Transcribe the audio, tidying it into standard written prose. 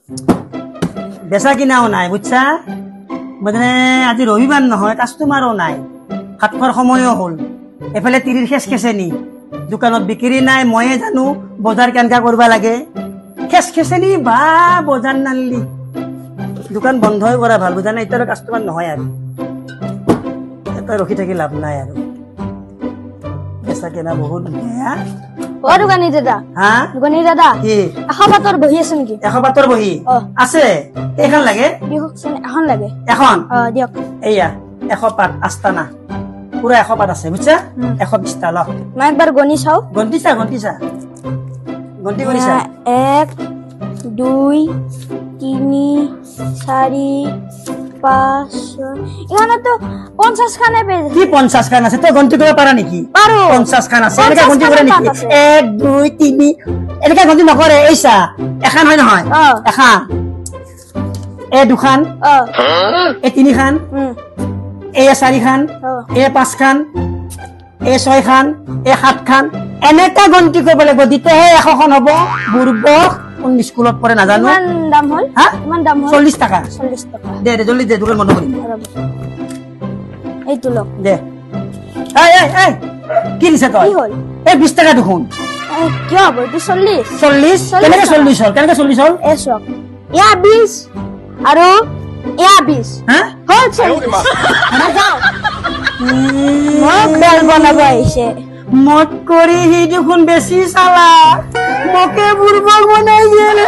বেচা কিনাও নাই বুঝছা মানে আজি ৰবিবাৰ নহয় কাস্টমাৰও নাই ভাত খোৱাৰ সময়ও হল এফালে তিৰিৰ শেষ খেচেনি দোকানত বিক্ৰী নাই ময়ে জানো বজাৰ কেনেকা কৰিব লাগে শেষ খেচেনি বা বজাৰ নানলি দোকান বন্ধই কৰা ভাল বুঝা নাই এতিয়ালৈ কাস্টমাৰ নহয় আৰু এটা ৰখি থাকি লাভ নাই আৰু বেচা কিনা বহুত বেয়া ও দোকানী দাদা হা দোকানী দাদা কি 100 পাতৰ বহি আছে নেকি 100 পাতৰ বহি আছে এখন লাগে দিয়কচোন এখন লাগে এখন দিয়ক এইয়া 100 পাত আস্তানা পুরা 100 পাত আছে বুঝছা 120 টা ল মই একবার গনি চাও গন্তি চা গন্তি কৰিছা 1 2 3 4 5 এখানে তো 50 খানে পেজ কি 50 খান আছে তো গন্তি কৰিব পাৰা নেকি পাৰো 50 খান আছে এনেকা গন্তি কৰে নেকি 1 2 3 এনেকা গন্তি নকৰে এইছা এখন হয় নহয় এখন এ দুখান এ তিনি খান এ চাৰি খান এ পাঁচ খান এ ছয় খান এ সাত খান এনেকা গন্তি কৰিব লাগিব দিতেহে 100 খন হ'ব বুৰবক কোন স্কুলত পঢ়ে নাজানো কিমান দাম হল হা কিমান দাম হল 40 টাকা 40 টাকা দে জলদি দে দোকান বন্ধ কৰি এই তো লক দে এই কি দিছ তই কি হল এই 20 টাকা দেখোন কি হ'ব এটো 40 40 কেনেকে 40 হল কেনেকে 40 হল এ চক ইয়া 20 আৰু ইয়া 20 হা হল 40 যাও মোক বেল বনাব আহিছে মত কৰি হি দেখোন বেছি চালা মোকে বুৰবক বনাই দিয়ে